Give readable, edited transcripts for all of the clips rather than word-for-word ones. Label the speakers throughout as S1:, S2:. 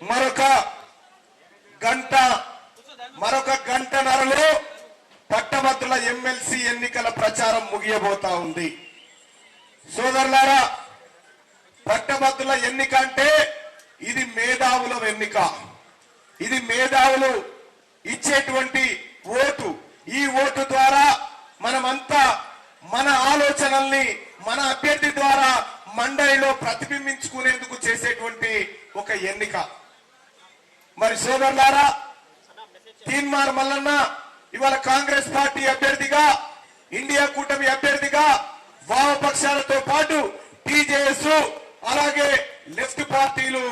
S1: మరొక గంటన్నరలో పట్టభద్రుల ఎమ్మెల్సీ ఎన్నికల ప్రచారం ముగియబోతా ఉంది. సోదరులారా, పట్టభద్రుల ఎన్నిక అంటే ఇది మేధావుల ఎన్నిక. ఇది మేధావులు ఇచ్చేటువంటి ఓటు. ఈ ఓటు ద్వారా మనమంతా మన ఆలోచనల్ని మన అభ్యర్థి ద్వారా మండలిలో ప్రతిబింబించుకునేందుకు చేసేటువంటి ఒక ఎన్నిక. మరి సోదరులారా, తీన్మార్ మల్లన్న ఇవాళ కాంగ్రెస్ పార్టీ అభ్యర్థిగా, ఇండియా కూటమి అభ్యర్థిగా వామపక్షాలతో పాటు టీజేఎస్ అలాగే లెఫ్ట్ పార్టీలు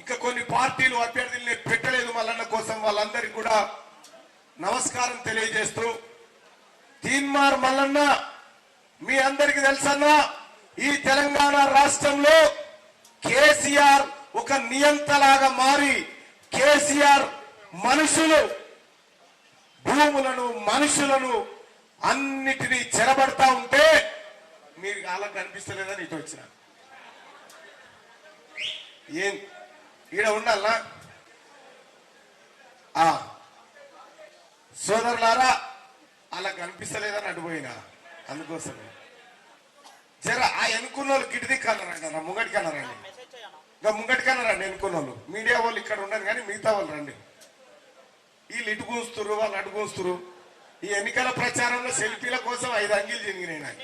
S1: ఇంకా కొన్ని పార్టీలు అభ్యర్థుల్ని పెట్టలేదు మల్లన్న కోసం. వాళ్ళందరికీ కూడా నమస్కారం తెలియజేస్తూ, తీన్మార్ మల్లన్న మీ అందరికీ తెలుసన్నా, ఈ తెలంగాణ రాష్ట్రంలో కేసీఆర్ ఒక నియంతలాగా మారి కేసీఆర్ భూములను మనుషులను అన్నిటినీ చెరబడతా ఉంటే మీరు అలా కనిపిస్తలేదని ఇటు వచ్చిన ఏం ఈడ ఉండాలనా? సోదరులారా, అలా కనిపిస్తలేదని అడిపోయినా. అందుకోసమే జర ఆ ఎన్నుకున్న వాళ్ళు గిడిదిక్కు అన్నారండి, ముంగటికి అన్నారండి. ఇంకా ముంగటికి అన్నారండి ఎన్నుకున్న వాళ్ళు. మీడియా వాళ్ళు ఇక్కడ ఉండరు కానీ మిగతా వాళ్ళు రండి. వీళ్ళు ఇటు కూస్తురు, వాళ్ళు అటు కూస్తురు. ఈ ఎన్నికల ప్రచారంలో సెల్ఫీల కోసం 5 అంగీలు జరిగినాయి.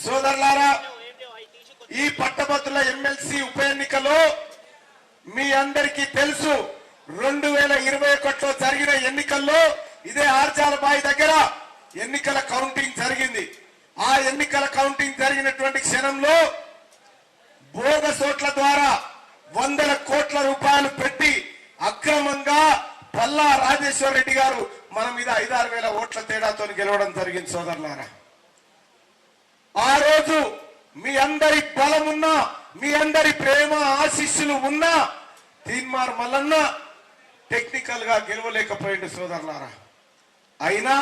S1: సోదరులారా, ఈ పట్టభద్రుల ఎమ్మెల్సీ ఉప ఎన్నికలో మీ అందరికీ తెలుసు, 2021లో జరిగిన ఎన్నికల్లో ఇదే ఆర్జాలబాయి దగ్గర ఎన్నికల కౌంటింగ్ జరిగింది. ఆ ఎన్నికల కౌంటింగ్ జరిగినటువంటి క్షణంలో బోగస్ ఓట్ల ద్వారా 100 కోట్ల రూపాయలు పెట్టి అక్రమంగా పల్లా రాజేశ్వర్ రెడ్డి గారు మన మీద 5-6 వేల ఓట్ల తేడాతో గెలవడం జరిగింది. సోదరులారా, ఆ రోజు మీ అందరి బలమున్నా, మీ అందరి ప్రేమ ఆశీస్సులు ఉన్నా తీన్మార్ మల్లన్న టెక్నికల్ గా గెలవలేకపోయింది. సోదరులారా, అయినా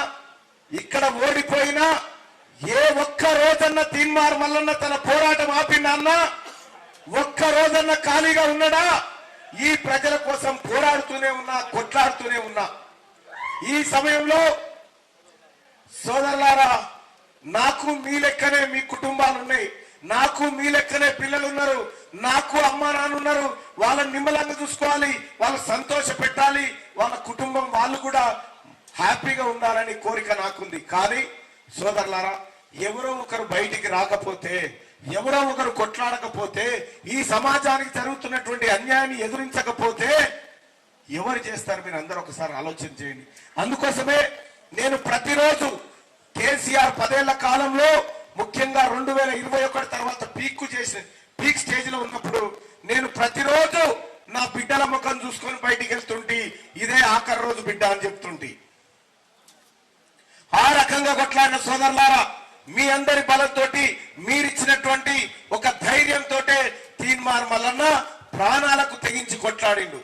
S1: ఇక్కడ ఓడిపోయినా ఏ ఒక్క రోజన్నా తీన్మార్ మల్లన్న తన పోరాటం ఆపిందన్నా? ఒక్క రోజన్నా ఖాళీగా ఉన్నాడా? ఈ ప్రజల కోసం పోరాడుతూనే ఉన్నా, కొట్లాడుతూనే ఉన్నా. ఈ సమయంలో సోదరులారా, నాకు మీ లెక్కనే మీ కుటుంబాలు ఉన్నాయి, నాకు మీ లెక్కనే పిల్లలు ఉన్నారు, నాకు అమ్మా నాన్న ఉన్నారు. వాళ్ళని నిమ్మలంగా చూసుకోవాలి, వాళ్ళని సంతోష పెట్టాలి, వాళ్ళ కుటుంబం వాళ్ళు కూడా హ్యాపీగా ఉండాలని కోరిక నాకుంది. కానీ సోదరులారా, ఎవరో ఒకరు బయటికి రాకపోతే, ఎవరో ఒకరు కొట్లాడకపోతే, ఈ సమాజానికి జరుగుతున్నటువంటి అన్యాయాన్ని ఎదురించకపోతే ఎవరు చేస్తారు? మీరు అందరూ ఒకసారి ఆలోచన చేయండి. అందుకోసమే నేను ప్రతిరోజు కేసీఆర్ 10 ఏళ్ల కాలంలో, ముఖ్యంగా 2021 తర్వాత పీక్ స్టేజ్ లో ఉన్నప్పుడు నేను ప్రతిరోజు నా బిడ్డల ముఖం చూసుకొని బయటికి వెళ్తుంటే ఇదే ఆఖరి రోజు బిడ్డ అని చెప్తుంటే, ఆ రకంగా కొట్లాడిన సోదరులారా, మీ అందరి బలంతో, మీరిచ్చినటువంటి ఒక ధైర్యంతో తీన్మార్ మల్లన్న ప్రాణాలకు తెగించి కొట్లాడిండు.